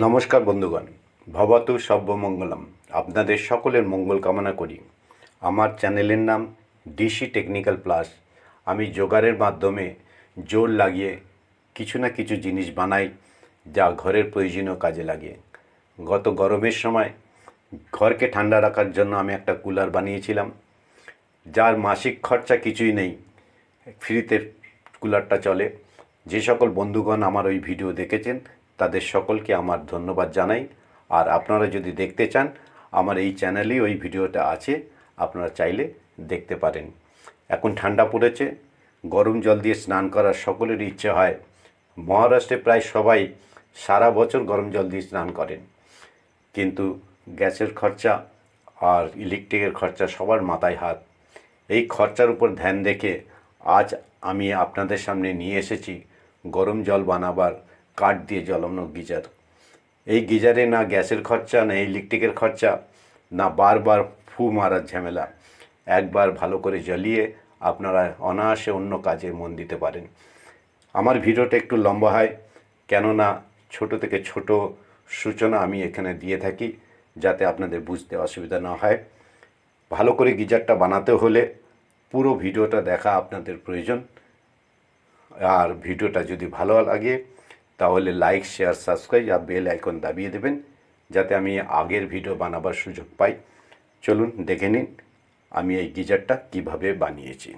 নমস্কার বন্ধুগণ, ভবতু সর্বমঙ্গলম। আপনাদের সকলের মঙ্গল কামনা করি। আমার চ্যানেলের নাম ডিসি টেকনিক্যাল প্লাস। আমি জোগাড়ের মাধ্যমে জোর লাগিয়ে কিছু না কিছু জিনিস বানাই, যা ঘরের প্রয়োজনীয় কাজে লাগে। গত গরমের সময় ঘরকে ঠান্ডা রাখার জন্য আমি একটা কুলার বানিয়েছিলাম, যার মাসিক খরচা কিছুই নেই, ফ্রিতে কুলারটা চলে। যে সকল বন্ধুগণ আমার ওই ভিডিও দেখেছেন তাদের সকলকে আমার ধন্যবাদ জানাই। আর আপনারা যদি দেখতে চান, আমার এই চ্যানেলেই ওই ভিডিওটা আছে, আপনারা চাইলে দেখতে পারেন। এখন ঠান্ডা পড়েছে, গরম জল দিয়ে স্নান করার সকলেরই ইচ্ছে হয়। মহারাষ্ট্রে প্রায় সবাই সারা বছর গরম জল দিয়ে স্নান করেন, কিন্তু গ্যাসের খরচা আর ইলেকট্রিকের খরচা সবার মাথায় হাত। এই খরচার উপর ধ্যান রেখে আজ আমি আপনাদের সামনে নিয়ে এসেছি গরম জল বানাবার কাঠ দিয়ে জ্বলানো গিজার। এই গিজারে না গ্যাসের খরচা, না ইলেকট্রিকের খরচা, না বারবার ফু মারার ঝামেলা। একবার ভালো করে জ্বালিয়ে আপনারা অনায়াসে অন্য কাজে মন দিতে পারেন। আমার ভিডিওটা একটু লম্বা হয়, কেননা ছোট থেকে ছোট সূচনা আমি এখানে দিয়ে থাকি, যাতে আপনাদের বুঝতে অসুবিধা না হয়। ভালো করে গিজারটা বানাতে হলে পুরো ভিডিওটা দেখা আপনাদের প্রয়োজন। আর ভিডিওটা যদি ভালো লাগে তাহলে লাইক, শেয়ার, সাবস্ক্রাইব আর বেল আইকন দাবিয়ে দেবেন, যাতে আমি আগের ভিডিও বানাবার সুযোগ পাই। চলুন দেখে নিন আমি এই গিজারটা কিভাবে বানিয়েছি।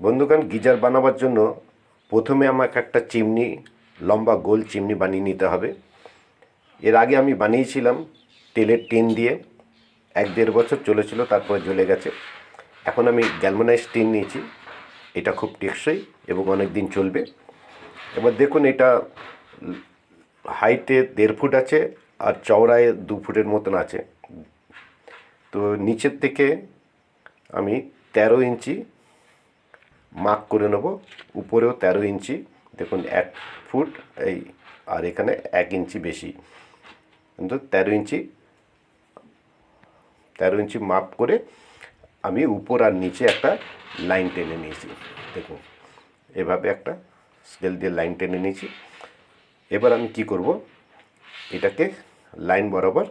বন্ধুগণ, গিজার বানাবার জন্য প্রথমে আমাকে একটা চিমনি, লম্বা গোল চিমনি বানিয়ে নিতে হবে। এর আগে আমি বানিয়েছিলাম তেলের টিন দিয়ে, 1-1.5 বছর চলেছিল, তারপরে জ্বলে গেছে। এখন আমি গ্যালভানাইজ টিন নিয়েছি, এটা খুব টেকসই এবং অনেক দিন চলবে। এবার দেখুন, এটা হাইটে 1.5 ফুট আছে আর চওড়ায় 2 ফুটের মতন আছে। তো নিচের থেকে আমি 13 ইঞ্চি মার্ক করে নেব, উপরেও 13 ইঞ্চি। দেখুন 1 ফুট এই, আর এখানে 1 ইঞ্চি বেশি, কিন্তু 13 ইঞ্চি মাপ করে আমি উপর আর নিচে একটা লাইন টেনে নিয়েছি। দেখুন এভাবে একটা স্কেল দিয়ে লাইন টেনে নিয়েছি। এবার আমি কি করব, এটাকে লাইন বরাবর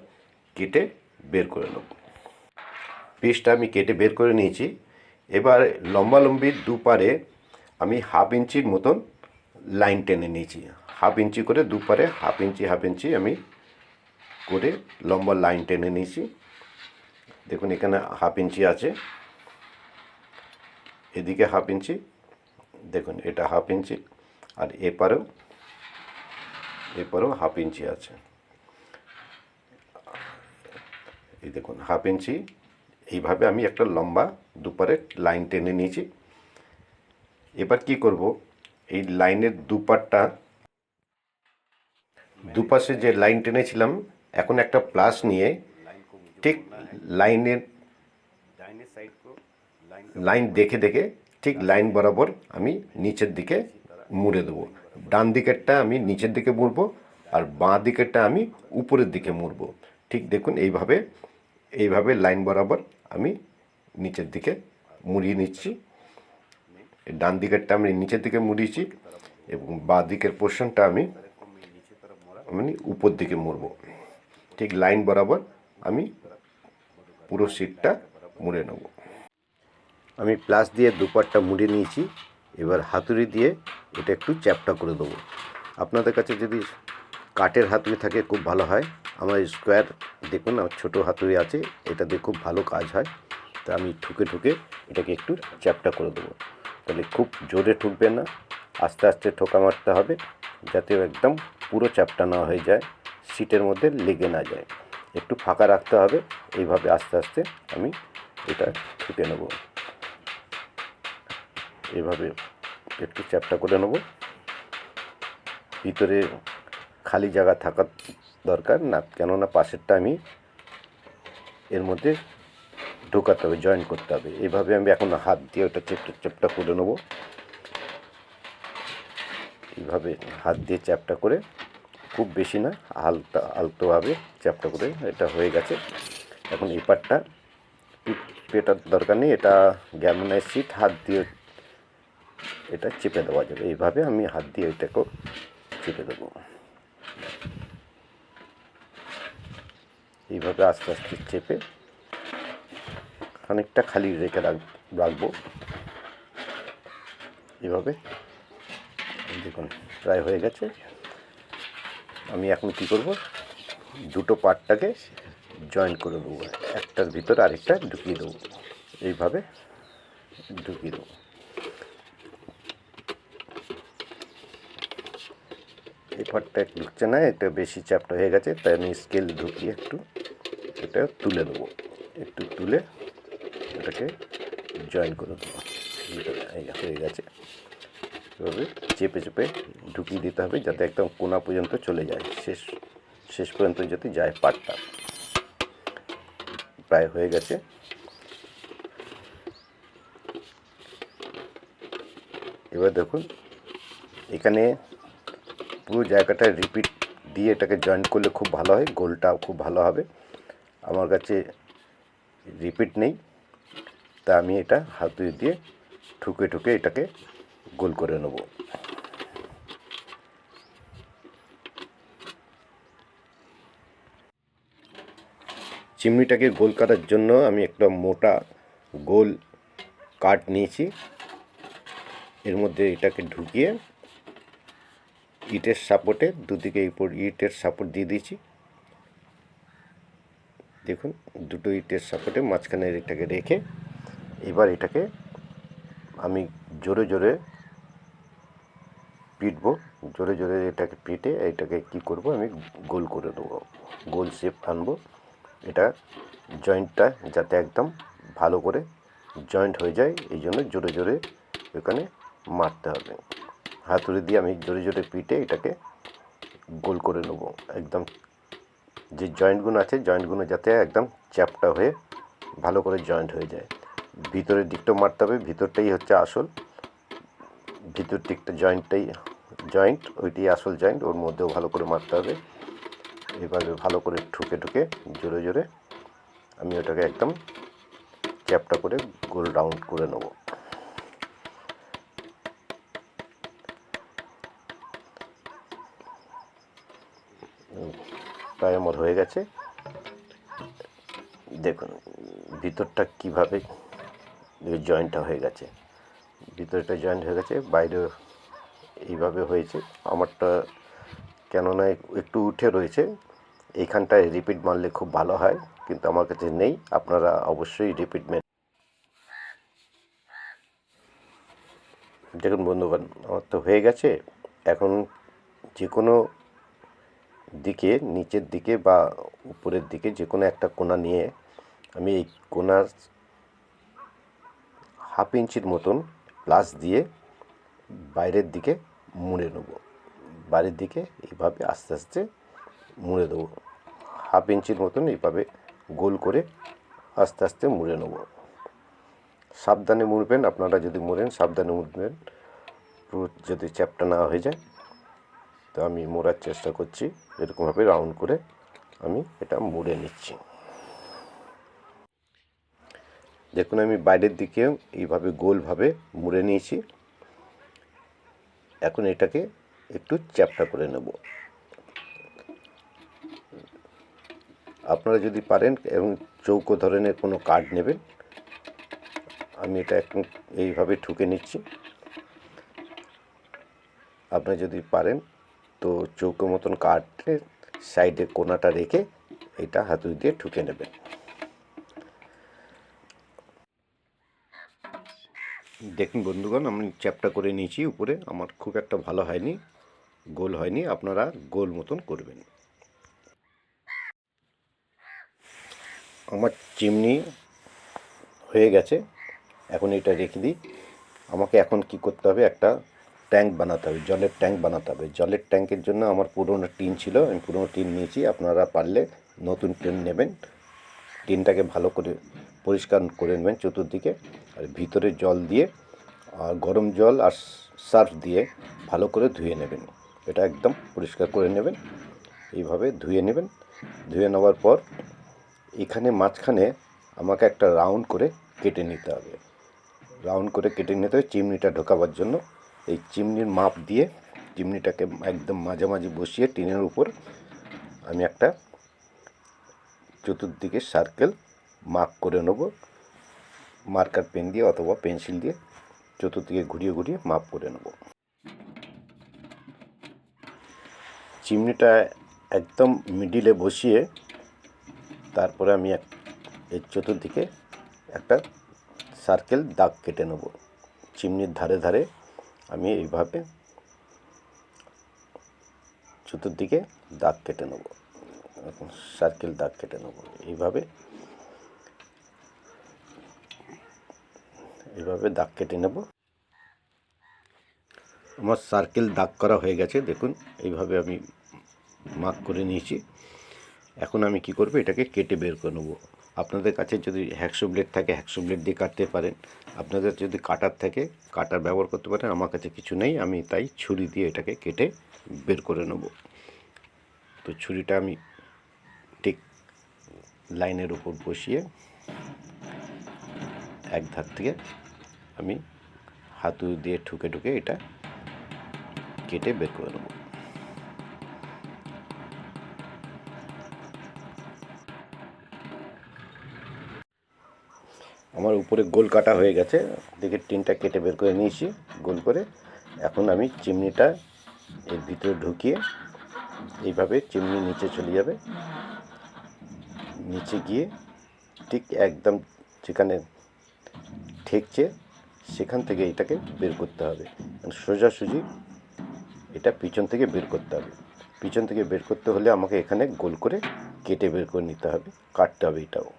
কেটে বের করে নেব। পিসটা আমি কেটে বের করে নিয়েছি। এবার লম্বালম্বির দুপারে আমি 1/2 ইঞ্চির মতন লাইন টেনে নিয়েছি। 1/2 ইঞ্চি করে দুপারে 1/2 ইঞ্চি আমি করে লম্বা লাইন টেনে নিয়েছি। দেখুন এখানে 1/2 ইঞ্চি আছে, এদিকে 1/2 ইঞ্চি, দেখুন এটা 1/2 ইঞ্চি, আর এপারেও 1/2 ইঞ্চি আছে। এই দেখুন 1/2 ইঞ্চি। এইভাবে আমি একটা লম্বা দুপারে লাইন টেনে নিয়েছি। এবার কি করব, এই লাইনের দুপাশে যে লাইন টেনেছিলাম, এখন একটা প্লাস নিয়ে ঠিক লাইন দেখে ঠিক লাইন বরাবর আমি নিচের দিকে মুড়ে দেবো। ডান দিকেরটা আমি নিচের দিকে মুড়বো, আর বাঁ দিকেরটা আমি উপরের দিকে মুড়বো। ঠিক দেখুন এইভাবে লাইন বরাবর আমি নিচের দিকে মুড়িয়ে নিচ্ছি। ডান দিকেরটা আমি নিচের দিকে মুড়িয়েছি এবং বাঁ দিকের পোর্শনটা আমি উপর দিকে মুড়বো। ঠিক লাইন বরাবর আমি পুরো সিটটা মুড়ে নেব। আমি প্লাস দিয়ে দুপাটটা মুড়ে নিয়েছি। এবার হাতুড়ি দিয়ে এটা একটু চ্যাপ্টা করে দেবো। আপনাদের কাছে যদি কাঠের হাতুড়ি থাকে খুব ভালো হয়। আমার স্কোয়ার দেখুন, আমার ছোটো হাতুড়ি আছে, এটা দিয়ে খুব ভালো কাজ হয়। তা আমি ঠুকে এটাকে একটু চ্যাপ্টা করে দেবো। তাহলে খুব জোরে ঠুকবে না, আস্তে আস্তে ঠোকা মারতে হবে, যাতে একদম পুরো চ্যাপ্টা না হয়ে যায়, সিটের মধ্যে লেগে না যায়। একটু ফাঁকা রাখতে হবে। এইভাবে আস্তে আস্তে আমি এটা ঠুকে নেব। এভাবে একটু চ্যাপ্টা করে নেব। ভিতরে খালি জায়গা থাকা দরকার না, কেননা পাশেরটা আমি এর মধ্যে ঢোকাতে হবে, জয়েন করতে হবে। এইভাবে আমি এখন হাত দিয়ে ওটা চ্যাপ্টা করে নেব। এইভাবে হাত দিয়ে চ্যাপ্টা করে, খুব বেশি না, আলতোভাবে চ্যাপ্টা করে এটা হয়ে গেছে। এখন এই পাটটা পেটার দরকার নেই, এটা গ্যালভানাইজ সিট, হাত দিয়ে এটা চেপে দেওয়া যাবে। এইভাবে আমি হাত দিয়ে এটাকেও চেপে দেবো। এইভাবে আস্তে আস্তে চেপে খানিকটা খালি রেখে রাখবো। এভাবে দেখুন প্রায় হয়ে গেছে। আমি এখন কি করব, দুটো পার্টটাকে জয়েন করে দেবো, একটার ভিতরে আরেকটা ঢুকিয়ে দেবো। এইভাবে ঢুকিয়ে দেবো। এই পার্টটা ঢুকছে না, এটা বেশি চ্যাপ্টা হয়ে গেছে, তাই আমি স্কেল ঢুকিয়ে একটু এটা তুলে দেবো। একটু তুলে এটাকে জয়েন করে দেবো। হয়ে গেছে। এভাবে চেপে চেপে ঢুকিয়ে দিতে হবে যাতে একদম কোনা পর্যন্ত চলে যায়, শেষ পর্যন্ত যাতে যায় পার্টটা। প্রায় হয়ে গেছে। এবার দেখুন এখানে পুরো জায়গাটা রিপিট দিয়ে এটাকে জয়েন করলে খুব ভালো হয়, গোলটাও খুব ভালো হবে। আমার কাছে রিপিট নেই, তা আমি এটা হাতুড়ি দিয়ে ঠুকে ঠুকে এটাকে গোল করে নেব। চিমনিটাকে গোল করার জন্য আমি একটা মোটা গোল কাঠ নিয়েছি, এর মধ্যে এটাকে ঢুকিয়ে ইটের সাপোর্টে দুদিকে ইটের সাপোর্ট দিয়ে দিয়েছি। দেখুন দুটো ইটের সাপোর্টে মাঝখানে এটাকে রেখে এবার এটাকে আমি জোরে জোরে পিটবো। জোরে জোরে এটাকে পিটে এটাকে কি করব, আমি গোল করে দেবো, গোল শেপ আনবো। এটা জয়েন্টটা যাতে একদম ভালো করে জয়েন্ট হয়ে যায়, এই জন্য জোরে জোরে এখানে মারতে হবে। হাতুড়ি দিয়ে আমি জোরে জোরে পিটে এটাকে গোল করে নেব। একদম যে জয়েন্টগুলো আছে জয়েন্টগুলো যাতে একদম চ্যাপটা হয়ে ভালো করে জয়েন্ট হয়ে যায়। ভিতরের দিকটাও মারতে হবে, ভিতরটাই হচ্ছে আসল, ভিতর দিকটা জয়েন্ট ওইটাই আসল জয়েন্ট, ওর মধ্যেও ভালো করে মারতে হবে। এভাবে ভালো করে ঠুকে ঠুকে জোরে জোরে আমি ওটাকে একদম চ্যাপটা করে গোল রাউন্ড করে নেব। প্রায় আমার হয়ে গেছে। দেখুন ভিতরটা কীভাবে জয়েন্টটা হয়ে গেছে, ভিতরটা জয়েন্ট হয়ে গেছে, বাইরে এইভাবে হয়েছে। আমারটা কেননা একটু উঠে রয়েছে, এইখানটায় রিপিট মারলে খুব ভালো হয়, কিন্তু আমার কাছে নেই। আপনারা অবশ্যই রিপিট দেখুন বন্ধুগণ আমার তো হয়ে গেছে। এখন যে কোনো দিকে, নিচের দিকে বা উপরের দিকে যে কোনো একটা কোণা নিয়ে আমি এই কোণার 1/2 ইঞ্চির মতন প্লাস দিয়ে বাইরের দিকে মুড়ে নেব। বাইরের দিকে এইভাবে আস্তে আস্তে মুড়ে দেবো, 1/2 ইঞ্চির মতন এইভাবে গোল করে আস্তে আস্তে মুড়ে নেব। সাবধানে মুড়বেন, আপনারা যদি মোড়েন সাবধানে মুড়বেন, পুরো যদি চ্যাপটা না হয়ে যায়। তো আমি মোড়ার চেষ্টা করছি, এরকমভাবে রাউন্ড করে আমি এটা মুড়ে নিচ্ছি। দেখুন আমি বাইরের দিকেও এইভাবে গোলভাবে মুড়ে নিয়েছি। এখন এটাকে একটু চ্যাপটা করে নেব। আপনারা যদি পারেন এবং চৌকো ধরনের কোনো কাঠ নেবেন। আমি এটা এখন এইভাবে ঠুকে নিচ্ছি। আপনারা যদি পারেন তো চৌকো মতন কাঠের সাইডে কোণাটা রেখে এটা হাতুড়ি দিয়ে ঠুকে নেবেন। দেখুন বন্ধুগণ আমি চ্যাপটা করে নিয়েছি উপরে, আমার খুব একটা ভালো হয়নি, গোল হয়নি, আপনারা গোল মতন করবেন। আমার চিমনি হয়ে গেছে, এখন এটা রেখে দিই। আমাকে এখন কি করতে হবে, একটা ট্যাঙ্ক বানাতে হবে, জলের ট্যাঙ্ক বানাতে হবে। জলের ট্যাঙ্কের জন্য আমার পুরনো টিন ছিল, আমি পুরনো টিন নিয়েছি, আপনারা পারলে নতুন টিন নেবেন। টিনটাকে ভালো করে পরিষ্কার করে নেবেন চতুর্দিকে, আর ভিতরে জল দিয়ে আর গরম জল আর সার্ফ দিয়ে ভালো করে ধুয়ে নেবেন। এটা একদম পরিষ্কার করে নেবেন, এইভাবে ধুয়ে নেবেন। ধুয়ে নেওয়ার পর এখানে মাঝখানে আমাকে একটা রাউন্ড করে কেটে নিতে হবে। রাউন্ড করে কেটে নিতে হবে চিমনিটা ঢোকাবার জন্য। এই চিমনির মাপ দিয়ে চিমনিটাকে একদম মাঝামাঝি বসিয়ে টিনের উপর আমি একটা চতুর্দিকে সার্কেল মার্ক করে নেব মার্কার পেন দিয়ে অথবা পেন্সিল দিয়ে চতুর্দিকে ঘুরিয়ে ঘুরিয়ে মাপ করে নেব। চিমনিটা একদম মিডিলে বসিয়ে তারপরে আমি এর চতুর্দিকে একটা সার্কেল দাগ কেটে নেব। চিমনির ধারে ধারে আমি এইভাবে চতুর্দিকে দাগ কেটে নেব, সার্কেল দাগ কেটে নেব। এইভাবে দাগ কেটে নেব। আমার সার্কেল দাগ করা হয়ে গেছে, দেখুন এইভাবে আমি মার্ক করে নিয়েছি। এখন আমি কি করব, এটাকে কেটে বের করে নেব। আপনাদের কাছে যদি হ্যাকসো ব্লেড থাকে হ্যাকসো ব্লেড দিয়ে কাটতে পারেন, আপনাদের যদি কাটার থাকে কাটার ব্যবহার করতে পারেন। আমার কাছে কিছু নেই, আমি তাই ছুরি দিয়ে এটাকে কেটে বের করে নেব। তো ছুরিটা আমি ঠিক লাইনের উপর বসিয়ে এক ধার থেকে আমি হাতুড়ি দিয়ে ঠুকে ঠুকে এটা কেটে বের করে নেব। আমার উপরে গোল কাটা হয়ে গেছে, দেখে টিনটা কেটে বের করে নিয়েছি গোল করে। এখন আমি চিমনিটা এর ভিতরে ঢুকিয়ে এইভাবে চিমনি নিচে চলে যাবে, নিচে গিয়ে ঠিক একদম যেখানে ঠেকছে সেখান থেকে এটাকে বের করতে হবে। সোজাসুজি এটা পিছন থেকে বের করতে হবে। পিছন থেকে বের করতে হলে আমাকে এখানে গোল করে কেটে বের করে নিতে হবে, কাটতে হবে। এটাও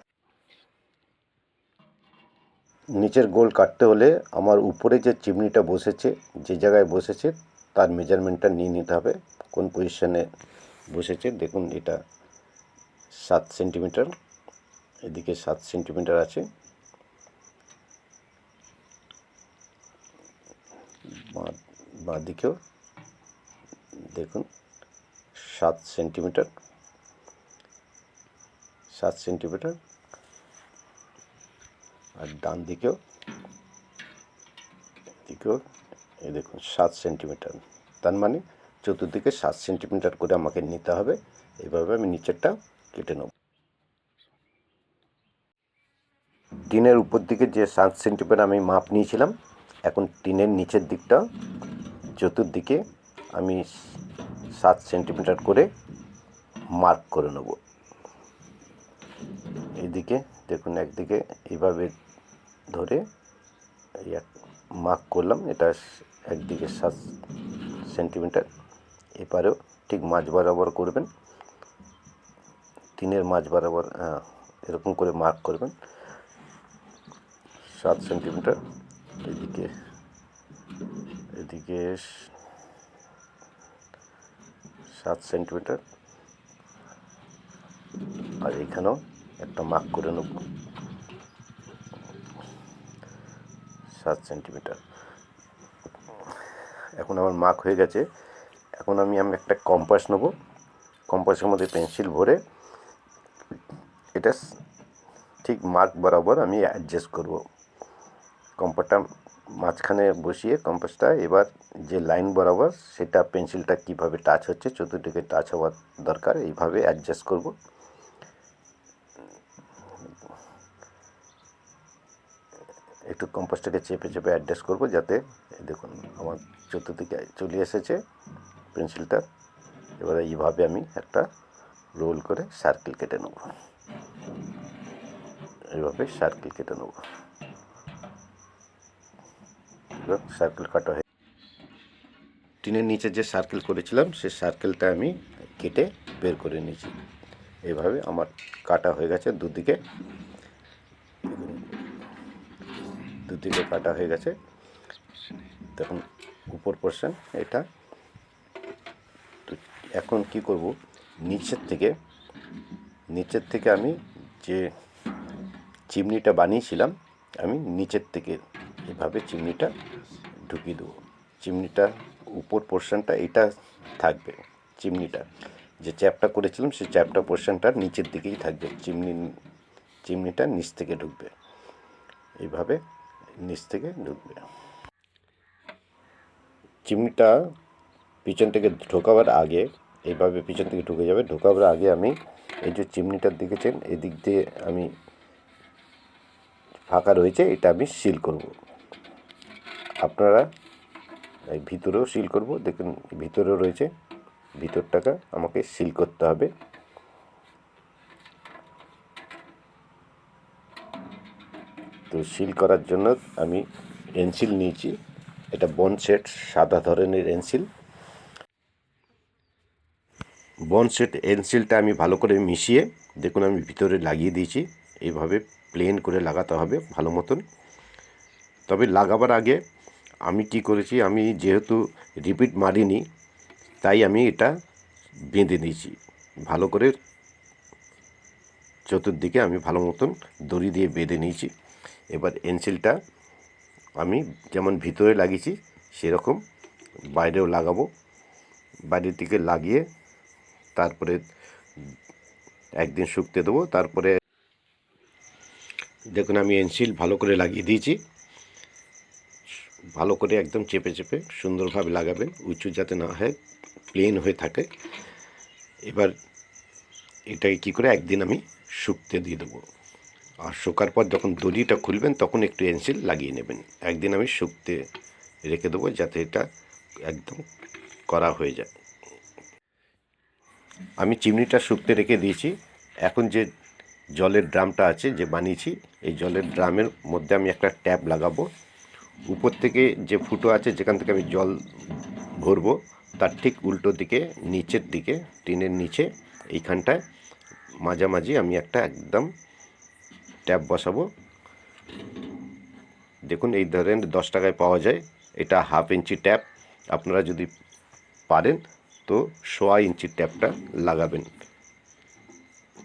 নিচের গোল কাটতে হলে আমার উপরে যে চিমনিটা বসেছে, যে জায়গায় বসেছে তার মেজারমেন্টটা নিয়ে নিতে হবে, কোন পজিশনে বসেছে। দেখুন এটা 7 সেন্টিমিটার, এদিকে 7 সেন্টিমিটার আছে, বাঁ দিকেও দেখুন 7 সেন্টিমিটার, 7 সেন্টিমিটার, আর ডান দিকেও এই দেখুন 7 সেন্টিমিটার। তার মানে চতুর্দিকে 7 সেন্টিমিটার করে আমাকে নিতে হবে। এইভাবে আমি নিচেরটা কেটে নেব। টিনের উপর দিকে যে 7 সেন্টিমিটার আমি মাপ নিয়েছিলাম, এখন টিনের নিচের দিকটা চতুর্দিকে আমি 7 সেন্টিমিটার করে মার্ক করে নেব। এইদিকে দেখুন একদিকে এইভাবে ধরে মার্ক করলাম, এটা একদিকে 7 সেন্টিমিটার। এপারেও ঠিক মাঝ বরাবর করবেন, টিনের মাঝ বরাবর এরকম করে মার্ক করবেন 7 সেন্টিমিটার। এদিকে 7 সেন্টিমিটার, আর এখানেও একটা মার্ক করে নেব 7 সেন্টিমিটার। এখন আমার মার্ক হয়ে গেছে। এখন আমি একটা কম্পাস নেব, কম্পাসের মধ্যে পেন্সিল ভরে এটা ঠিক মার্ক বরাবর আমি অ্যাডজাস্ট করব। কম্পাসটা মাঝখানে বসিয়ে কম্পাসটা এবার যে লাইন বরাবর সেটা পেন্সিলটা কিভাবে টাচ হচ্ছে, চতুর্দিকে টাচ হওয়ার দরকার, এইভাবে অ্যাডজাস্ট করব। একটু কম্পাসটাকে চেপে চেপে অ্যাডজাস্ট করব, যাতে দেখুন আমার চতুর্দিকে চলে এসেছে পেন্সিলটা। এবারে এইভাবে আমি একটা রোল করে সার্কেল কেটে নেব, এইভাবে সার্কেল কেটে নেব। সার্কেল কাটা হয়ে টিনের নিচে যে সার্কেল করেছিলাম সেই সার্কেলটা আমি কেটে বের করে নিয়েছি। এইভাবে আমার কাটা হয়ে গেছে, দুদিকে কাটা হয়ে গেছে। দেখুন উপর পোর্শন এটা। তো এখন কি করব, নিচের থেকে আমি যে চিমনিটা বানিয়েছিলাম, আমি নিচের থেকে এভাবে চিমনিটা ঢুকিয়ে দেবো। চিমনিটা উপর পোর্শনটা এটা থাকবে, চিমনিটা যে চ্যাপটা করেছিলাম সেই চ্যাপটা পোর্শনটা নিচের দিকেই থাকবে, চিমনিটা নিচ থেকে ঢুকবে, এইভাবে নিচ থেকে ঢুকবে। চিমনিটা পিছন থেকে ঢোকাবার আগে এইভাবে পিছন থেকে ঢুকে যাবে। ঢোকাবার আগে আমি এই যে চিমনিটা দেখেছেন, এদিক দিয়ে আমি ফাঁকা রয়েছে, এটা আমি সিল করব। আপনারা এই ভিতরেও সিল করব। দেখুন ভিতরেও রয়েছে, ভিতরটাকে আমাকে সিল করতে হবে। তো সিল করার জন্য আমি এনসিল নিয়েছি, এটা বনসেট সাদা ধরনের এনসিল। বনসেট এনসিলটা আমি ভালো করে মিশিয়ে দেখুন আমি ভিতরে লাগিয়ে দিয়েছি। এইভাবে প্লেন করে লাগাতে হবে ভালো মতন। তবে লাগাবার আগে আমি কি করেছি, আমি যেহেতু রিপিট মারিনি তাই আমি এটা বেঁধে নিয়েছি ভালো করে। চতুর্দিকে আমি ভালো মতন দড়ি দিয়ে বেঁধে নিয়েছি। এবার এনসিলটা আমি যেমন ভিতরে লাগিয়েছি সেরকম বাইরেও লাগাবো। বাইরের দিকে লাগিয়ে তারপরে একদিন শুকতে দেবো। তারপরে দেখুন আমি এনসিল ভালো করে লাগিয়ে দিয়েছি। ভালো করে একদম চেপে চেপে সুন্দরভাবে লাগাবেন, উঁচু যাতে না হয়, প্লেন হয়ে থাকে। এবার এটাকে কী করে একদিন আমি শুকতে দিয়ে দেবো। আর শোকার পর যখন দড়িটা খুলবেন তখন একটু এনসিল লাগিয়ে নেবেন। একদিন আমি শুকতে রেখে দেবো যাতে এটা একদম করা হয়ে যায়। আমি চিমনিটা শুকতে রেখে দিয়েছি। এখন যে জলের ড্রামটা আছে যে বানিয়েছি, এই জলের ড্রামের মধ্যে আমি একটা ট্যাপ লাগাবো। উপর থেকে যে ফুটো আছে যেখান থেকে আমি জল ভরবো তার ঠিক উল্টো দিকে নিচের দিকে টিনের নিচে এইখানটায় মাঝামাঝি আমি একটা একদম ট্যাপ বসাবো। দেখুন এই ধরেন 10 টাকায় পাওয়া যায়, এটা 1/2 ইঞ্চি ট্যাপ। আপনারা যদি পারেন তো 1.25 ইঞ্চির ট্যাপটা লাগাবেন,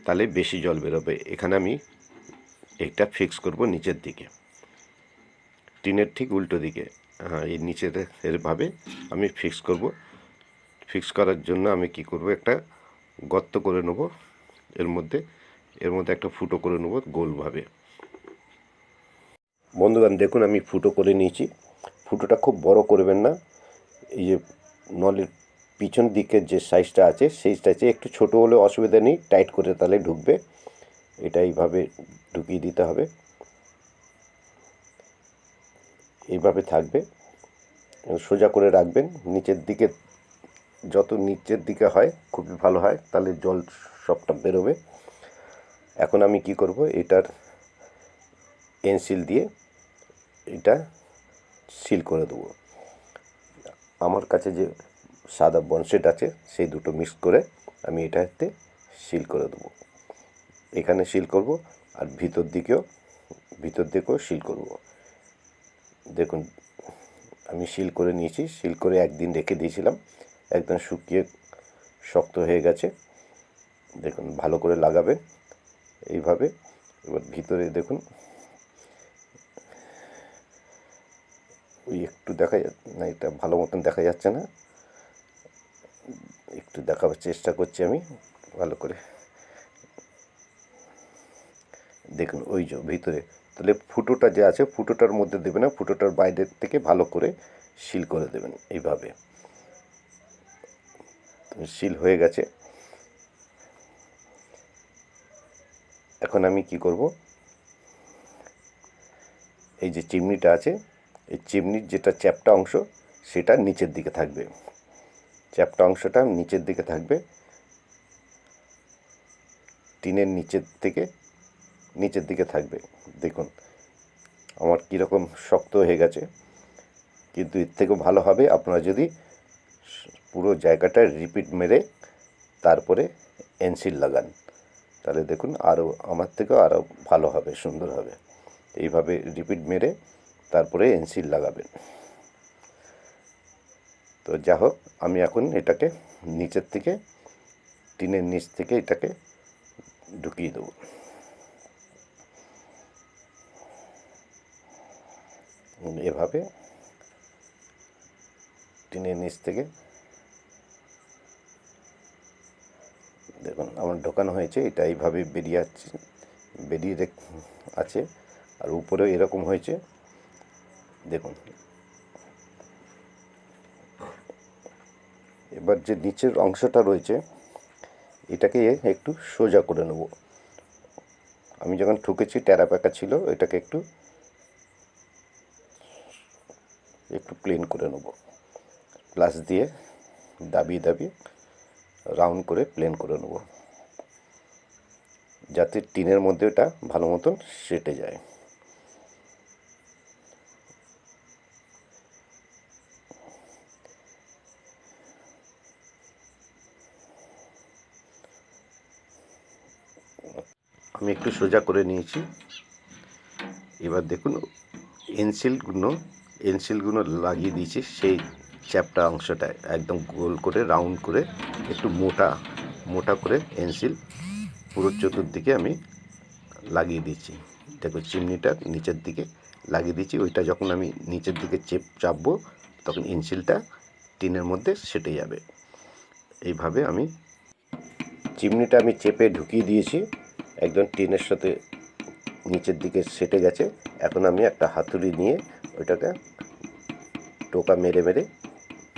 তাহলে বেশি জল বেরোবে। এখানে আমি এটা ফিক্স করব নিচের দিকে, টিনের ঠিক উল্টো দিকে। হ্যাঁ, এই নিচের এরভাবে আমি ফিক্স করব। ফিক্স করার জন্য আমি কি করব, একটা গর্ত করে নেব এর মধ্যে একটা ফুটো করে নেব গোলভাবে। বন্ধুগণ দেখুন আমি ফুটো করে নিয়েছি। ফুটোটা খুব বড় করবেন না, এই যে নলের পিছন দিকের যে সাইজটা আছে সেই সাইজে একটু ছোট হলে অসুবিধা নেই, টাইট করে তাহলে ঢুকবে। এটা এইভাবে ঢুকিয়ে দিতে হবে, এইভাবে থাকবে। সোজা করে রাখবেন, নিচের দিকে যত নিচের দিকে হয় খুবই ভালো হয়, তাহলে জল সবটা বেরোবে। এখন আমি কি করব, এটার এনসিল দিয়ে এটা সিল করে দেবো। আমার কাছে যে সাদা বনসেট আছে সেই দুটো মিক্স করে আমি এটাতে সিল করে দেবো। এখানে সিল করব আর ভিতর দিকেও সিল করব। দেখুন আমি সিল করে নিয়েছি, সিল করে একদিন রেখে দিয়েছিলাম, একদম শুকিয়ে শক্ত হয়ে গেছে। দেখুন ভালো করে লাগাবেন এইভাবে। এবার ভিতরে দেখুন ওই একটু দেখা না, এটা ভালো মতন দেখা যাচ্ছে না, একটু দেখাবার চেষ্টা করছি আমি ভালো করে। দেখুন ওই যে ভিতরে, তাহলে ফুটোটা যে আছে ফুটোটার মধ্যে দেবে না, ফুটোটার বাইরের থেকে ভালো করে সিল করে দেবেন এইভাবে। সিল হয়ে গেছে। এখন আমি কি করব, এই যে চিমনিটা আছে এই চিমনির যেটা চ্যাপ্টা অংশ সেটা নিচের দিকে থাকবে, চ্যাপ্টা অংশটা নিচের দিকে থাকবে, টিনের নিচের দিকে থাকবে। দেখুন আমার কীরকম শক্ত হয়ে গেছে, কিন্তু এর থেকেও ভালো হবে আপনারা যদি পুরো জায়গাটা রিপিট মেরে তারপরে এনসিল লাগান, তাহলে দেখুন আরও আমার থেকেও আরও ভালো হবে, সুন্দর হবে। এইভাবে রিপিট মেরে তারপরে এনসিল লাগাবেন। তো যা হোক আমি এখন এটাকে নিচের থেকে টিনের নিচ থেকে এটাকে ঢুকিয়ে দেবো। এভাবে টিনের নিচ থেকে দেখুন আমার ঢোকানো হয়েছে, এটা এইভাবে বেরিয়ে আছে। আর উপরেও এরকম হয়েছে দেখুন। এবার যে নিচের অংশটা রয়েছে এটাকে একটু সোজা করে নেব। আমি যখন ঠুকেছি ট্যারা প্যাকা ছিল, এটাকে একটু প্লেন করে নেব। প্লাস দিয়ে দাবিয়ে দাবিয়ে রাউন্ড করে প্লেন করে নেব, যাতে টিনের মধ্যে এটা ভালো মতন সেটে যায়। আমি একটু সোজা করে নিয়েছি। এবার দেখুন এনসিলগুলো লাগিয়ে দিয়েছি সেই চ্যাপ্টা অংশটায়, একদম গোল করে রাউন্ড করে একটু মোটা করে এনসিল পুরো চতুর্দিকে আমি লাগিয়ে দিচ্ছি। দেখো চিমনিটার নিচের দিকে লাগিয়ে দিচ্ছি। ওইটা যখন আমি নিচের দিকে চাপবো তখন এনসিলটা টিনের মধ্যে সেটে যাবে। এইভাবে আমি চিমনিটা চেপে ঢুকিয়ে দিয়েছি, একদম টিনের সাথে নিচের দিকে সেটে গেছে। এখন আমি একটা হাতুড়ি নিয়ে ওইটাকে টোকা মেরে মেরে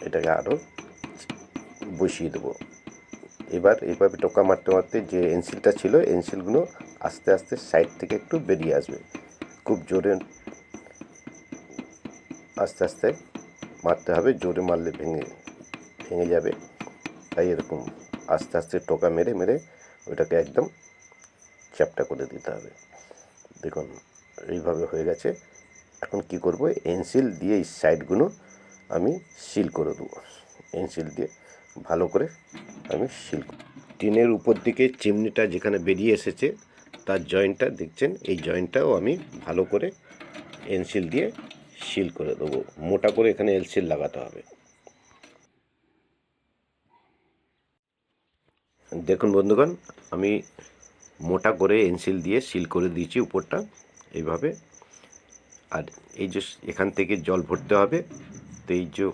এটাকে আরও বসিয়ে দেবো। এবার এইভাবে টোকা মারতে মারতে যে এনসিলটা ছিল, এনসিলগুলো আস্তে আস্তে সাইড থেকে একটু বেরিয়ে আসবে। খুব জোরে আস্তে আস্তে মারতে হবে, জোরে মারলে ভেঙে যাবে। তাই এরকম আস্তে আস্তে টোকা মেরে মেরে ওইটাকে একদম চ্যাপ্টা করে দিতে হবে। দেখুন এইভাবে হয়ে গেছে। এখন কি করব, এনসিল দিয়ে এই সাইডগুলো আমি সিল করে দেবো। এনসিল দিয়ে ভালো করে আমি সিল টিনের উপর দিকে চিমনিটা যেখানে বেরিয়ে এসেছে তার জয়েন্টটা দেখছেন, এই জয়েন্টটাও আমি ভালো করে এনসিল দিয়ে সিল করে দেবো। মোটা করে এখানে এনসিল লাগাতে হবে। দেখুন বন্ধুগণ, আমি মোটা করে এনসিল দিয়ে সিল করে দিয়েছি উপরটা এইভাবে। আর এই যে এখান থেকে জল ভরতে হবে, তো এই যে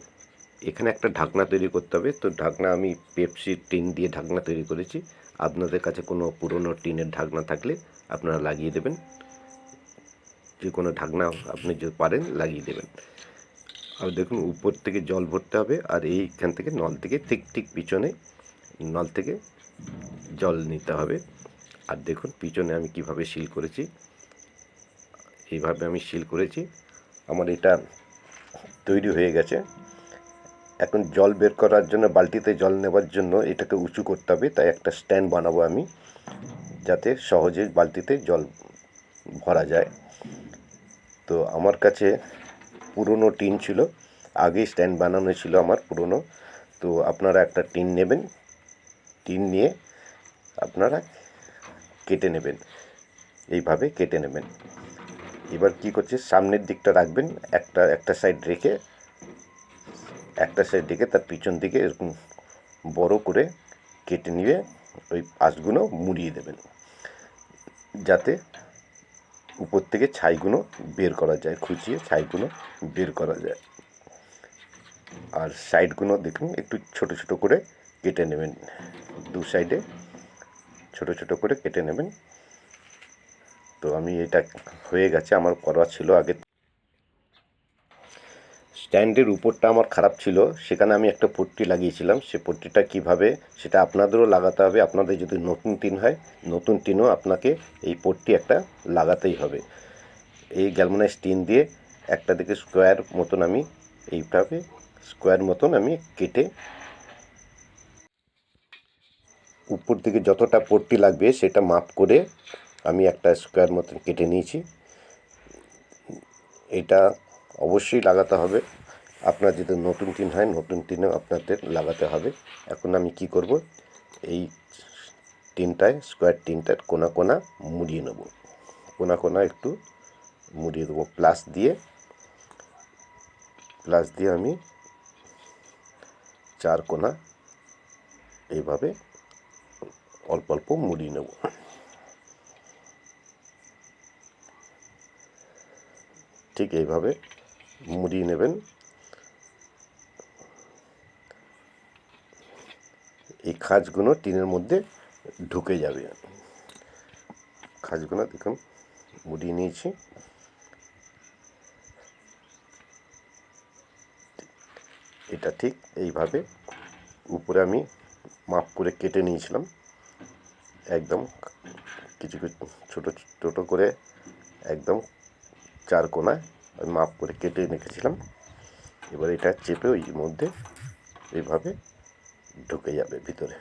এখানে একটা ঢাকনা তৈরি করতে হবে। তো ঢাকনা আমি পেপসির টিন দিয়ে ঢাকনা তৈরি করেছি। আপনাদের কাছে কোনো পুরনো টিনের ঢাকনা থাকলে আপনারা লাগিয়ে দেবেন, যে কোনো ঢাকনা আপনি যদি পারেন লাগিয়ে দেবেন। আর দেখুন উপর থেকে জল ভরতে হবে, আর এইখান থেকে নল থেকে ঠিক পিছনে নল থেকে জল নিতে হবে। আর দেখুন পিছনে আমি কিভাবে সিল করেছি, এইভাবে আমি সিল করেছি। আমার এটা তৈরি হয়ে গেছে। এখন জল বের করার জন্য, বালতিতে জল নেবার জন্য এটাকে উঁচু করতে হবে। তাই একটা স্ট্যান্ড বানাবো আমি, যাতে সহজে বালতিতে জল ভরা যায়। তো আমার কাছে পুরনো টিন ছিল, আগেই স্ট্যান্ড বানানো ছিল আমার পুরনো। তো আপনারা একটা টিন নেবেন, টিন নিয়ে আপনারা কেটে নেবেন, এইভাবে কেটে নেবেন। এবার কি করছে, সামনের দিকটা রাখবেন, একটা সাইড রেখে তার পিছন দিকে এরকম বড় করে কেটে নিয়ে ওই পাশগুলো মুড়িয়ে দেবেন, যাতে উপর থেকে ছাইগুলো বের করা যায়, খুঁচিয়ে ছাইগুলো বের করা যায়। আর সাইডগুলো দেখুন একটু ছোট ছোট করে কেটে নেবেন, দু সাইডে ছোট ছোট করে কেটে নেবেন। তো আমি এটা হয়ে গেছে, আমার করা ছিল আগে। স্ট্যান্ডের উপরটা আমার খারাপ ছিল, সেখানে আমি একটা পট্টি লাগিয়েছিলাম। সে পট্টিটা কিভাবে, সেটা আপনাদেরও লাগাতে হবে। আপনাদের যদি নতুন টিন হয়, নতুন টিনও আপনাকে এই পট্টি একটা লাগাতেই হবে। এই গ্যালভানাইজ টিন দিয়ে একটা দিকে স্কোয়ার মতন আমি এইভাবে স্কোয়ার মতন আমি কেটে উপর দিকে যতটা পট্টি লাগবে সেটা মাপ করে আমি একটা স্কোয়ার মতন কেটে নিয়েছি। এটা অবশ্যই লাগাতে হবে। আপনার যদি নতুন টিন হয়, নতুন টিনেও আপনাদের লাগাতে হবে। এখন আমি কি করব, এই টিনটায়, স্কোয়ার টিনটার কোনা কোনা মুড়িয়ে নেব, কোনা কোনা একটু মুড়িয়ে দেবো প্লাস দিয়ে আমি চার কোনা এইভাবে অল্প অল্প মুড়িয়ে নেব। ঠিক এইভাবে মুড়িয়ে নেবেন। এই খাঁজগুলো টিনের মধ্যে ঢুকে যাবে। খাঁজগুলো দেখুন মুড়িয়ে নিয়েছি। এটা ঠিক এইভাবে উপরে আমি মাপ করে কেটে নিয়েছিলাম, একদম কিছু কিছু ছোটো ছোটো করে একদম 4 কোণায় আমি মাপ করে কেটে রেখেছিলাম। এবার এটা চেপে ওই মধ্যে এইভাবে ঢুকে যাবে ভিতরে।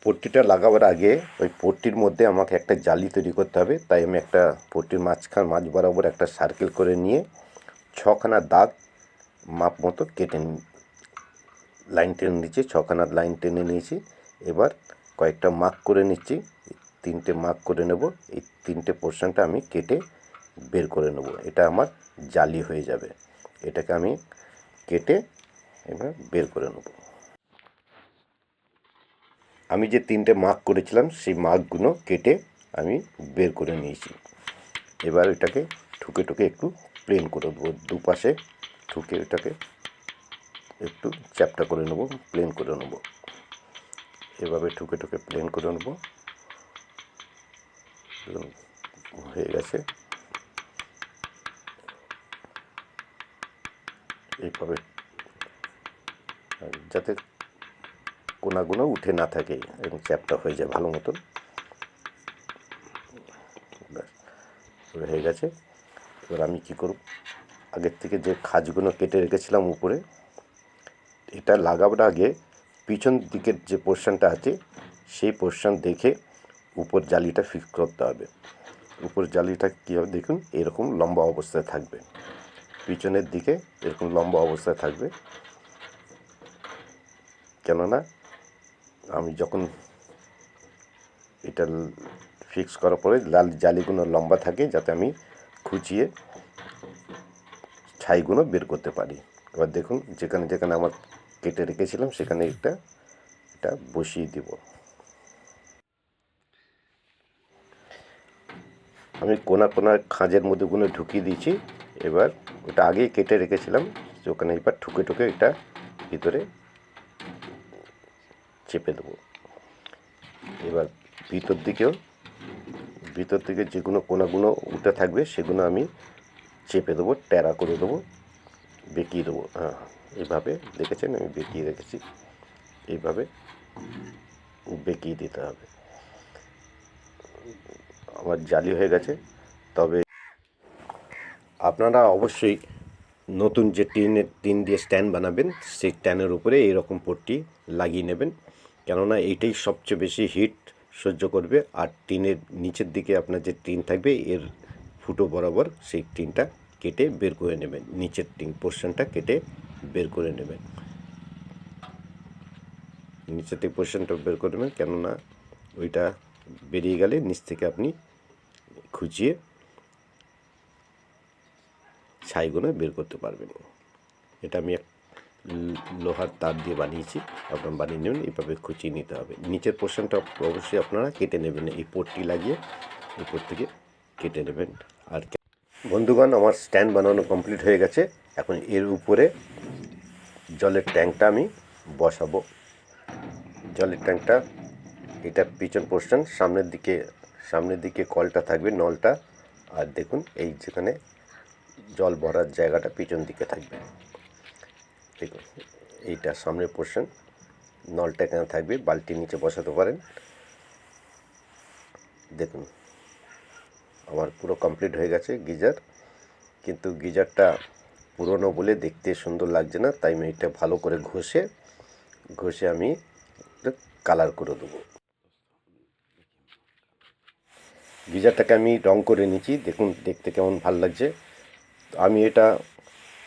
পট্টিটা লাগাবার আগে ওই পট্টির মধ্যে আমাকে একটা জালি তৈরি করতে হবে, তাই আমি একটা পট্টির মাঝ বরাবর একটা সার্কেল করে নিয়ে 6খানা দাগ মাপ মতো কেটে লাইন টেনে নিচ্ছি, 6খানা লাইন টেনে নিয়েছি। এবার কয়েকটা মার্ক করে নিচ্ছি, 3টে মার্ক করে নেব। এই 3টে পোর্শনটা আমি কেটে বের করে নেব, এটা আমার জালি হয়ে যাবে। এটাকে আমি কেটে এবার বের করে নেব। আমি যে 3টে মার্ক করেছিলাম সেই মার্কগুলো কেটে আমি বের করে নিয়েছি। এবার এটাকে ঠুকে ঠুকে একটু প্লেন করে দেবো, দুপাশে ঠুকে এটাকে একটু চ্যাপ্টা করে নেব, প্লেন করে নেব। এভাবে ঠুকে ঠুকে প্লেন করে নেব। হয়ে গেছে। এইভাবে যাতে কোনাগুলো উঠে না থাকে এবং চ্যাপ্টা হয়ে যায় ভালো মতন। হয়ে গেছে। এবার আমি কী করব, আগের থেকে যে খাঁজগুলো কেটে রেখেছিলাম উপরে, এটা লাগাবার আগে পিছন দিকের যে পোর্শনটা আছে সেই পোর্শন দেখে উপর জালিটা ফিক্স করতে হবে। উপর জালিটা কী হবে দেখুন, এরকম লম্বা অবস্থায় থাকবে, পিছনের দিকে এরকম লম্বা অবস্থায় থাকবে। কেননা আমি যখন এটা ফিক্স করার পরে জালিগুলো লম্বা থাকে, যাতে আমি খুঁচিয়ে ছাইগুলো বের করতে পারি। এবার দেখুন, যেখানে যেখানে আমার কেটে রেখেছিলাম সেখানে এটা বসিয়ে দেব। আমি কোনা কোনা খাঁজের মধ্যেগুলো ঢুকিয়ে দিয়েছি। এবার ওটা আগেই কেটে রেখেছিলাম, ওখানে এবার ঠুকে ঠুকে এটা ভিতরে চেপে দেবো। এবার ভিতর দিকে যেগুলো কোনাগুলো উঠে থাকবে সেগুলো আমি চেপে দেবো, ট্যাড়া করে দেবো, বেঁকিয়ে দেবো। হ্যাঁ, এইভাবে দেখেছেন আমি বেঁকিয়ে রেখেছি, এইভাবে বেঁকিয়ে দিতে হবে। আমার জালি হয়ে গেছে। তবে আপনারা অবশ্যই নতুন যে টিন দিয়ে স্ট্যান্ড বানাবেন সেই স্ট্যান্ডের উপরে এইরকম পট্টি লাগিয়ে নেবেন, কেননা এইটাই সবচেয়ে বেশি হিট সহ্য করবে। আর টিনের নিচের দিকে আপনার যে টিন থাকবে এর ফুটো বরাবর সেই টিনটা কেটে বের করে নেবেন, নিচের টিন পোর্শনটা কেটে বের করে নেবেন, নিচের থেকে পোর্শনটা বের করে নেবেন। কেননা ওইটা বেরিয়ে গেলে নিচ থেকে আপনি খুঁচিয়ে ছাইগুলো বের করতে পারবেন। এটা আমি লোহার তার দিয়ে বানিয়েছি, আপনারা বানিয়ে নেবেন। এইভাবে খুঁচিয়ে নিতে হবে। নিচের পোর্শনটা অবশ্যই আপনারা কেটে নেবেন, এই পট্টি লাগিয়ে উপর থেকে কেটে নেবেন। আর বন্ধুগণ, আমার স্ট্যান্ড বানানো কমপ্লিট হয়ে গেছে। এখন এর উপরে জলের ট্যাঙ্কটা আমি বসাবো। জলের ট্যাঙ্কটা এটা পিছন পোর্শন, সামনের দিকে কলটা থাকবে, নলটা। আর দেখুন এই যেখানে জল ভরার জায়গাটা পিছন দিকে থাকবে। দেখুন এইটা সামনের পোর্শন, নলটা এখানে থাকবে, বালতির নিচে বসাতে পারেন। দেখুন আমার পুরো কমপ্লিট হয়ে গেছে গিজার, কিন্তু গিজারটা পুরনো বলে দেখতে সুন্দর লাগছে না, তাই আমি এটা ভালো করে ঘষে আমি কালার করে দেবো। গিজারটাকে আমি রং করে নিচ্ছি, দেখুন দেখতে কেমন ভালো লাগছে। আমি এটা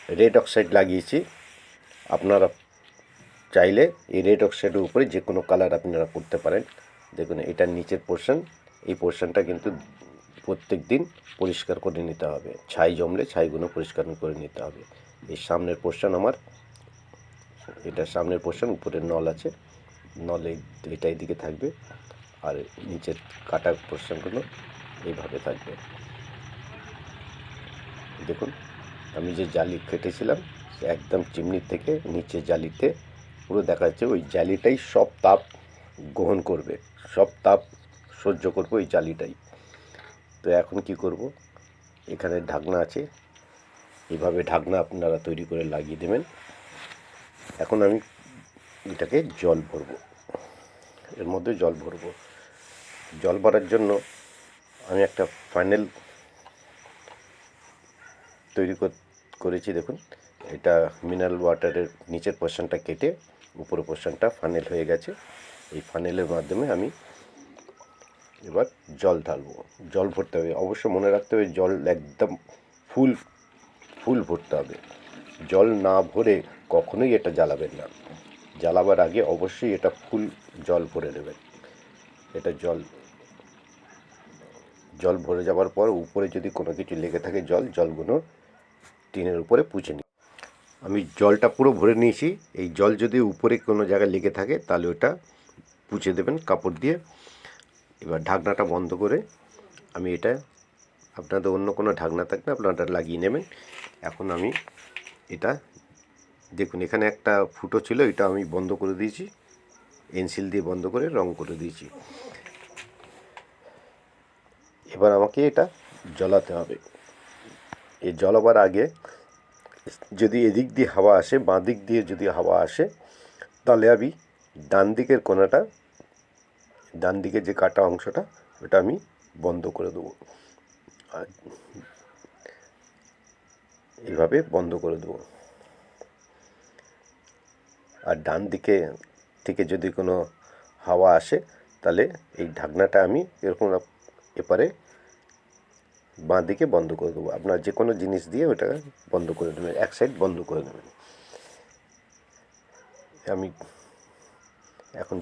রেড অক্সাইড লাগিয়েছি, আপনারা চাইলে এই রেড অক্সাইডের উপরে যে কোনো কালার আপনারা করতে পারেন। দেখুন এটার নিচের পোর্শন, এই পোর্শনটা কিন্তু প্রত্যেক দিন পরিষ্কার করে নিতে হবে, ছাই জমলে ছাইগুলো পরিষ্কার করে নিতে হবে। এই সামনের পোর্শন আমার, এটা সামনের পোর্শন, উপরে নল আছে, নলে এটা দিকে থাকবে, আর নিচের কাটা পোর্শনগুলো এইভাবে থাকবে। দেখুন আমি যে জালি কেটেছিলাম একদম চিমনির থেকে নিচে জালিতে পুরো দেখা যাচ্ছে, ওই জালিটাই সব তাপ গ্রহণ করবে, সব তাপ সহ্য করবে ওই জালিটাই। তো এখন কি করব, এখানে ঢাকনা আছে, এইভাবে ঢাকনা আপনারা তৈরি করে লাগিয়ে দেবেন। এখন আমি এটাকে জল ভরবো, এর মধ্যে জল ভরবো। জল ভরার জন্য আমি একটা ফানেল তৈরি করেছি। দেখুন, এটা মিনারেল ওয়াটারের নিচের পোর্শনটা কেটে উপরের পোর্শনটা ফানেল হয়ে গেছে। এই ফানেলের মাধ্যমে আমি এবার জল ঢালবো। জল ভরতে হবে, অবশ্য মনে রাখতে হবে জল একদম ফুল ভরতে হবে। জল না ভরে কখনোই এটা জ্বালাবেন না। জ্বালাবার আগে অবশ্যই এটা ফুল জল ভরে নেবেন। এটা জল ভরে যাওয়ার পর উপরে যদি কোনো কিছু লেগে থাকে জলগুলো টিনের উপরে পুছে নিই। আমি জলটা পুরো ভরে নিয়েছি। এই জল যদি উপরে কোনো জায়গায় লেগে থাকে তাহলে ওটা পুছে দেবেন কাপড় দিয়ে। এবার ঢাকনাটা বন্ধ করে আমি এটা, আপনাদের অন্য কোনো ঢাকনা থাকলে আপনারা লাগিয়ে নেবেন। এখন আমি এটা দেখুন, এখানে একটা ফুটো ছিল, এটা আমি বন্ধ করে দিয়েছি, পেন্সিল দিয়ে বন্ধ করে রং করে দিয়েছি। এবার আমাকে এটা জ্বলাতে হবে। এই জ্বলাবার আগে যদি এদিক দিয়ে হাওয়া আসে, বাঁ দিক দিয়ে যদি হাওয়া আসে, তাহলে আমি ডান দিকের কোণাটা, ডান দিকে যে কাটা অংশটা, ওটা আমি বন্ধ করে দেবো। আর এইভাবে বন্ধ করে দেবো। আর ডান দিকে থেকে যদি কোনো হাওয়া আসে তাহলে এই ঢাকনাটা আমি এরকম এপারে বাঁ দিকে বন্ধ করে দেবো। আপনার যে কোনো জিনিস দিয়ে ওটা বন্ধ করে দেবেন, এক সাইড বন্ধ করে দেবেন। আমি এখন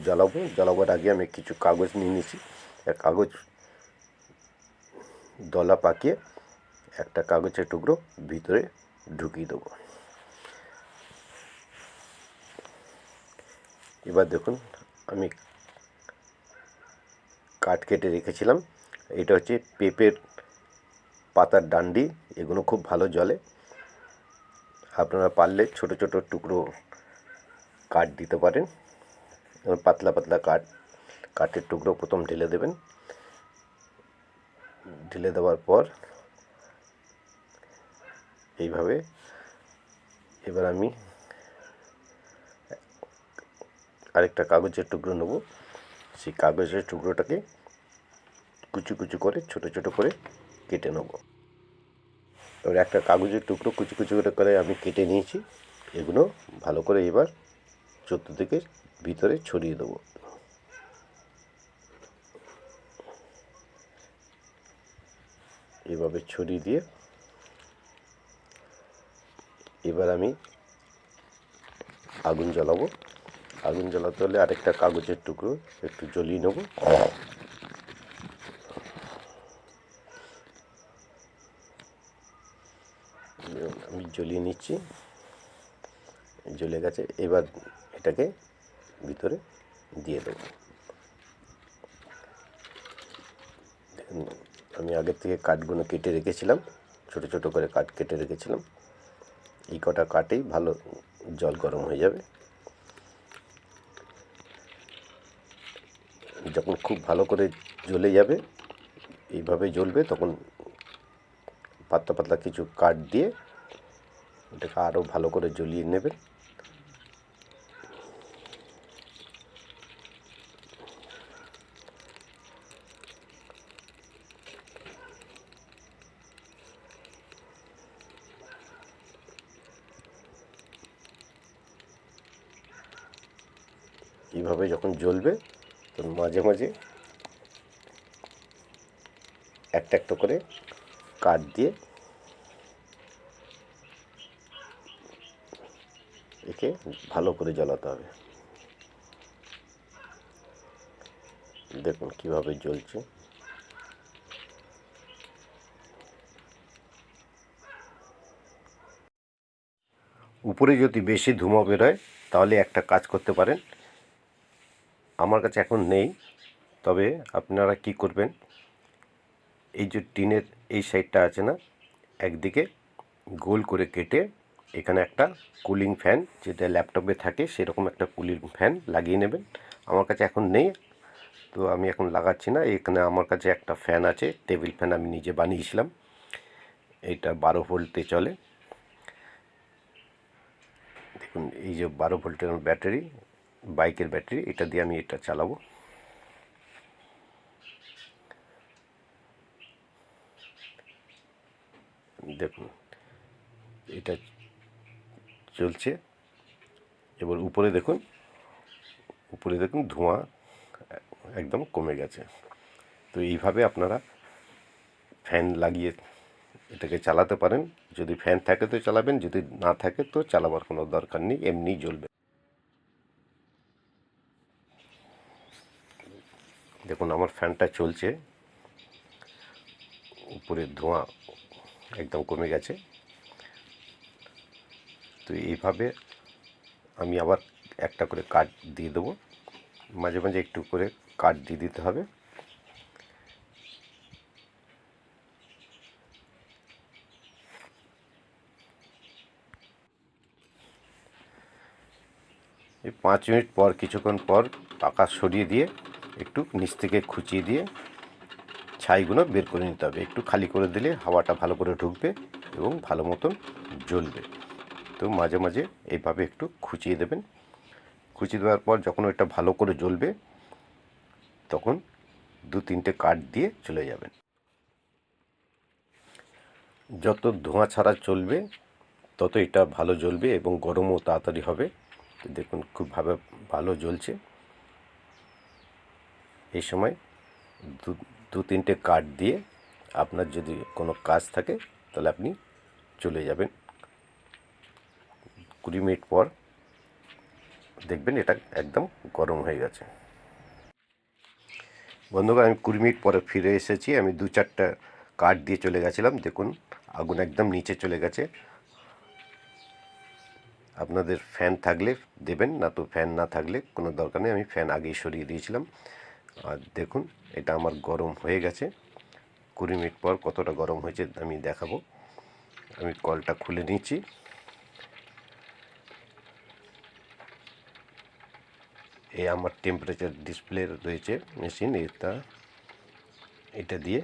জ্বালাবার আগে আমি কিছু কাগজ নিয়ে নিয়েছি। কাগজ দলা পাকিয়ে একটা কাগজের টুকরো ভিতরে ঢুকিয়ে দেবো। এবার দেখুন, আমি কাঠ কেটে রেখেছিলাম। এটা হচ্ছে পেঁপের পাতার ডান্ডি, এগুলো খুব ভালো জ্বলে। আপনারা পারলে ছোট ছোট টুকরো কাঠ দিতে পারেন। পাতলা পাতলা কাঠের টুকরো প্রথম ঢেলে দেবেন। ঢেলে দেওয়ার পর এইভাবে এবার আমি আরেকটা কাগজের টুকরো নেব। সেই কাগজের টুকরোটাকে কুচি কুচি করে ছোট ছোট করে কেটে নেব। এবার একটা কাগজের টুকরো কুচি কুচি করে আমি কেটে নিয়েছি। এগুলো ভালো করে এবার চতুর্দিকে ভিতরে ছড়িয়ে দেবো। এভাবে ছড়িয়ে দিয়ে এবার আমি আগুন জ্বালাবো। আগুন জ্বালাতে হলে আরেকটা কাগজের টুকরো একটু জ্বলিয়ে নেব। আমি জ্বলিয়ে নিচ্ছি, জ্বলে গেছে। এবার এটাকে ভিতরে দিয়ে দেবো। আমি আগের থেকে কাঠগুলো কেটে রেখেছিলাম, ছোট ছোট করে কাঠ কেটে রেখেছিলাম। এই কটা কাঠেই ভালো জল গরম হয়ে যাবে। যখন খুব ভালো করে জ্বলে যাবে, এইভাবে জ্বলবে, তখন পাতলা পাতলা কিছু কাঠ দিয়ে এটাকে আরও ভালো করে জ্বলিয়ে নেবেন। এইভাবে যখন জ্বলবে তখন মাঝে মাঝে একটা একটা করে কাঠ দিয়ে একে ভালো করে জ্বালাতে হবে। দেখুন কিভাবে জ্বলছে। উপরে যদি বেশি ধোঁয়া বেরোয় তাহলে একটা কাজ করতে পারেন, আমার কাছে এখন নেই, তবে আপনারা কি করবেন, এই যে টিনের এই সাইডটা আছে না, একদিকে গোল করে কেটে এখানে একটা কুলিং ফ্যান, যেটা ল্যাপটপে থাকে সেরকম একটা কুলিং ফ্যান লাগিয়ে নেবেন। আমার কাছে এখন নেই, তো আমি এখন লাগাচ্ছি না। এখানে আমার কাছে একটা ফ্যান আছে, টেবিল ফ্যান, আমি নিজে বানিয়েছিলাম। এটা 12 ভোল্টে চলে। দেখুন এই যে 12 ভোল্টের ব্যাটারি, বাইকের ব্যাটারি, এটা দিয়ে আমি এটা চালাবো। দেখুন এটা চলছে। এবার উপরে দেখুন ধোঁয়া একদম কমে গেছে। তো এইভাবে আপনারা ফ্যান লাগিয়ে এটাকে চালাতে পারেন। যদি ফ্যান থাকে তো চালাবেন, যদি না থাকে তো চালাবার কোনো দরকার নেই, এমনিই জ্বলবে। দেখুন আমার ফ্যানটা চলছে, উপরে ধোঁয়া একদম কমে গেছে। তো এইভাবে আমি আবার একটা করে কাঠ দিয়ে দেবো, মাঝে মাঝে একটু করে কাঠ দিয়ে দিতে হবে। এই 5 মিনিট পর, কিছুক্ষণ পর আকাশ সরিয়ে দিয়ে একটু নিচ থেকে খুঁচিয়ে দিয়ে ছাইগুলো বের করে নিতে হবে। একটু খালি করে দিলে হাওয়াটা ভালো করে ঢুকবে এবং ভালো মতন জ্বলবে। তো মাঝে মাঝে এইভাবে একটু খুঁচিয়ে দেবেন। খুঁচিয়ে দেওয়ার পর যখন এটা ভালো করে জ্বলবে তখন 2-3টে কাঠ দিয়ে চলে যাবেন। যত ধোঁয়া ছাড়া চলবে তত এটা ভালো জ্বলবে এবং গরমও তাড়াতাড়ি হবে। তো দেখুন খুব ভালো জ্বলছে। এই সময় 2-3টে কাঠ দিয়ে আপনার যদি কোনো কাজ থাকে তাহলে আপনি চলে যাবেন। 20 মিনিট পর দেখবেন এটা একদম গরম হয়ে গেছে। বন্ধুগণ, আমি 20 মিনিট পরে ফিরে এসেছি। আমি 2-4টা কাঠ দিয়ে চলে গেছিলাম। দেখুন আগুন একদম নিচে চলে গেছে। আপনাদের ফ্যান থাকলে দেবেন, না তো ফ্যান না থাকলে কোনো দরকার নেই। আমি ফ্যান আগেই সরিয়ে দিয়েছিলাম। আর দেখুন এটা আমার গরম হয়ে গেছে। 20 মিনিট পর কতটা গরম হয়েছে আমি দেখাবো। আমি কলটা খুলে নিচ্ছি। এই আমার টেম্পারেচার ডিসপ্লে রয়েছে মেশিন, এটা দিয়ে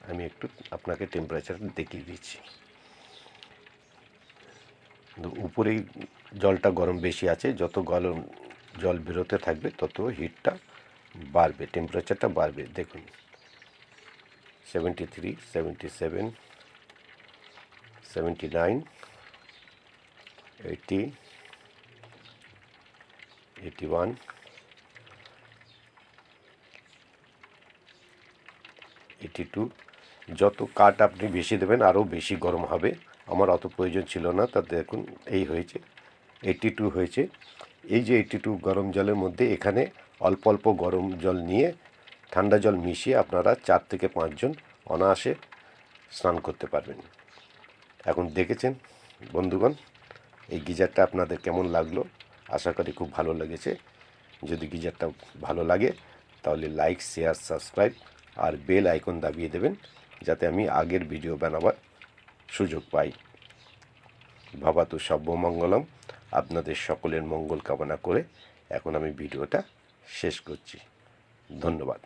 আমি একটু আপনাকে টেম্পারেচার দেখিয়ে দিচ্ছি। উপরেই জলটা গরম বেশি আছে, যত গরম জল বেরোতে থাকবে তত হিটটা বাড়বে, টেম্পারেচারটা বাড়বে। দেখুন 73, 77, 79, 80, 81, 82। যত কাঠ আপনি বেশি দেবেন আরও বেশি গরম হবে। আমার অত প্রয়োজন ছিল না, তা দেখুন এই হয়েছে 82 হয়েছে। এই যে 82 গরম জলের মধ্যে এখানে অল্প অল্প গরম জল নিয়ে ঠান্ডা জল মিশিয়ে আপনারা 4 থেকে 5 জন অনায়াসে স্নান করতে পারবেন। এখন দেখেছেন বন্ধুগণ এই গিজারটা আপনাদের কেমন লাগলো? আশা করি খুব ভালো লেগেছে। যদি গিজারটা ভালো লাগে তাহলে লাইক, শেয়ার, সাবস্ক্রাইব আর বেল আইকন দাবিয়ে দেবেন, যাতে আমি আগের ভিডিও বানাবার সুযোগ পাই। ভবাতু সর্বমঙ্গলম। আপনাদের সকলের মঙ্গল কামনা করে এখন আমি ভিডিওটা শেষ করছি। ধন্যবাদ।